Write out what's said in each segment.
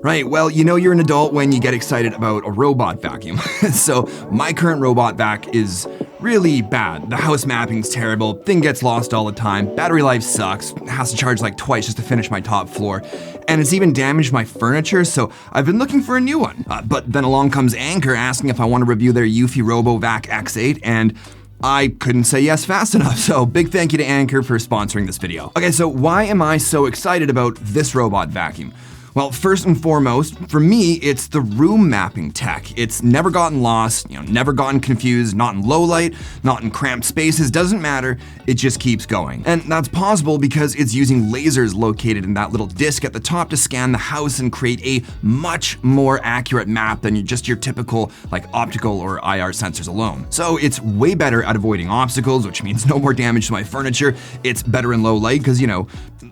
Right, well, you know you're an adult when you get excited about a robot vacuum. So my current RoboVac is really bad. The house mapping's terrible, thing gets lost all the time, battery life sucks, has to charge like twice just to finish my top floor, and it's even damaged my furniture, so I've been looking for a new one. But then along comes Anker asking if I want to review their Eufy Robovac X8, and I couldn't say yes fast enough, so big thank you to Anker for sponsoring this video. Okay, so why am I so excited about this robot vacuum? Well, first and foremost, for me, it's the room mapping tech. It's never gotten lost, never gotten confused, not in low light, not in cramped spaces, doesn't matter, it just keeps going. And that's possible because it's using lasers located in that little disc at the top to scan the house and create a much more accurate map than just your typical optical or IR sensors alone. So it's way better at avoiding obstacles, which means no more damage to my furniture. It's better in low light because,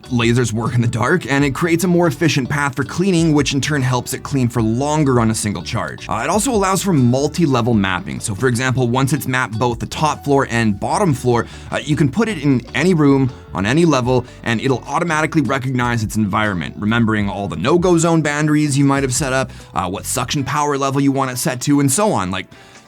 lasers work in the dark, and it creates a more efficient path for cleaning, which in turn helps it clean for longer on a single charge. It also allows for multi-level mapping. So for example, once it's mapped both the top floor and bottom floor, you can put it in any room, on any level, and it'll automatically recognize its environment, remembering all the no-go zone boundaries you might have set up, what suction power level you want it set to, and so on.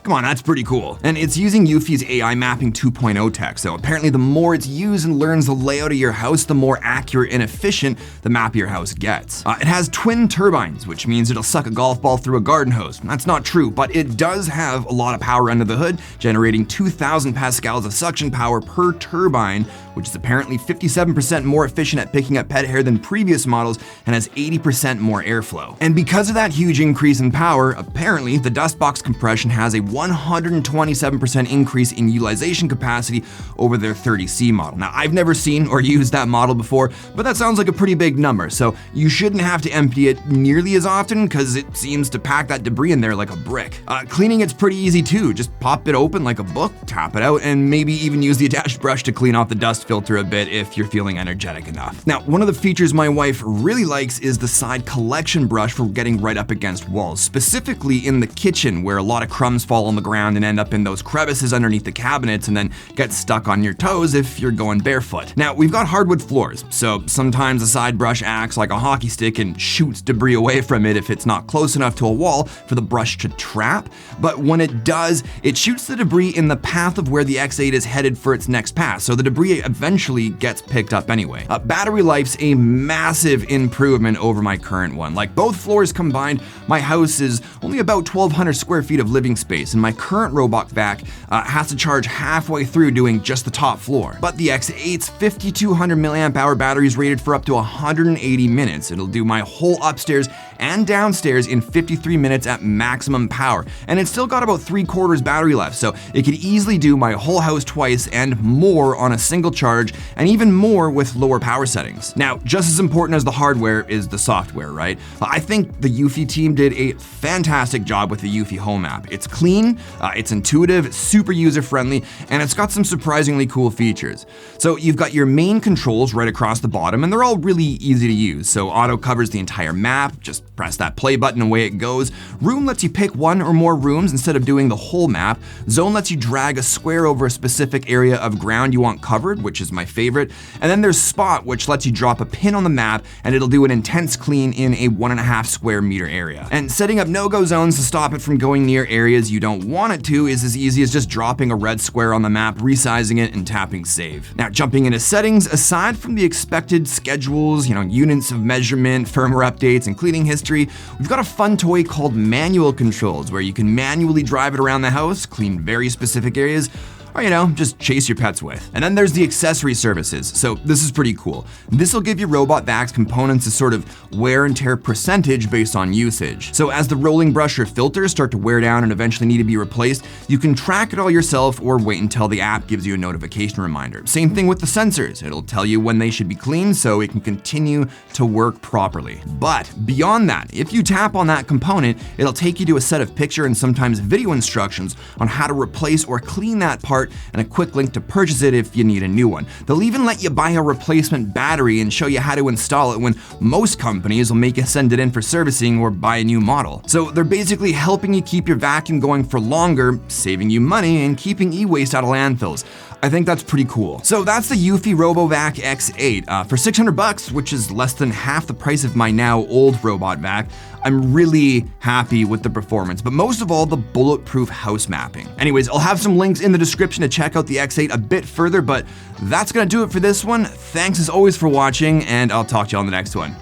Come on, that's pretty cool. And it's using Eufy's AI Mapping 2.0 tech, so apparently the more it's used and learns the layout of your house, the more accurate and efficient the map of your house gets. It has twin turbines, which means it'll suck a golf ball through a garden hose. That's not true, but it does have a lot of power under the hood, generating 2,000 pascals of suction power per turbine, which is apparently 57% more efficient at picking up pet hair than previous models and has 80% more airflow. And because of that huge increase in power, apparently the dust box compression has a 127% increase in utilization capacity over their 30C model. Now, I've never seen or used that model before, but that sounds like a pretty big number, so you shouldn't have to empty it nearly as often because it seems to pack that debris in there like a brick. Cleaning it's pretty easy too. Just pop it open like a book, tap it out, and maybe even use the attached brush to clean off the dust filter a bit if you're feeling energetic enough. Now, one of the features my wife really likes is the side collection brush for getting right up against walls, specifically in the kitchen where a lot of crumbs fall on the ground and end up in those crevices underneath the cabinets and then get stuck on your toes if you're going barefoot. Now, we've got hardwood floors, so sometimes a side brush acts like a hockey stick and shoots debris away from it if it's not close enough to a wall for the brush to trap, but when it does, it shoots the debris in the path of where the X8 is headed for its next pass, so the debris eventually gets picked up anyway. Battery life's a massive improvement over my current one. Both floors combined, my house is only about 1,200 square feet of living space, and my current RoboVac has to charge halfway through doing just the top floor. But the X8's 5,200 milliamp hour battery is rated for up to 180 minutes. It'll do my whole upstairs and downstairs in 53 minutes at maximum power, and it's still got about 3/4 battery left, so it could easily do my whole house twice and more on a single charge, and even more with lower power settings. Now, just as important as the hardware is the software, right? I think the Eufy team did a fantastic job with the Eufy Home app. It's clean, it's intuitive, it's super user-friendly, and it's got some surprisingly cool features. So you've got your main controls right across the bottom, and they're all really easy to use. So auto covers the entire map, just press that play button and away it goes. Room lets you pick one or more rooms instead of doing the whole map. Zone lets you drag a square over a specific area of ground you want covered, which is my favorite. And then there's Spot, which lets you drop a pin on the map and it'll do an intense clean in a 1.5 square meter area. And setting up no-go zones to stop it from going near areas you don't want it to is as easy as just dropping a red square on the map, resizing it, and tapping save. Now, jumping into settings, aside from the expected schedules, units of measurement, firmware updates, and cleaning history, we've got a fun toy called Manual Controls, where you can manually drive it around the house, clean very specific areas, or just chase your pets with. And then there's the accessory services. So this is pretty cool. This will give your RoboVac's components a sort of wear and tear percentage based on usage. So as the rolling brush or filters start to wear down and eventually need to be replaced, you can track it all yourself or wait until the app gives you a notification reminder. Same thing with the sensors. It'll tell you when they should be cleaned so it can continue to work properly. But beyond that, if you tap on that component, it'll take you to a set of picture and sometimes video instructions on how to replace or clean that part part and a quick link to purchase it if you need a new one. They'll even let you buy a replacement battery and show you how to install it when most companies will make you send it in for servicing or buy a new model. So they're basically helping you keep your vacuum going for longer, saving you money and keeping e-waste out of landfills. I think that's pretty cool. So that's the Eufy Robovac X8 for $600, which is less than half the price of my now old RoboVac. I'm really happy with the performance, but most of all, the bulletproof house mapping. Anyways, I'll have some links in the description to check out the X8 a bit further, but that's gonna do it for this one. Thanks as always for watching, and I'll talk to you on the next one.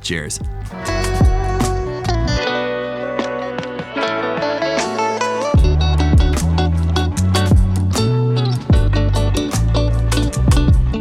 Cheers.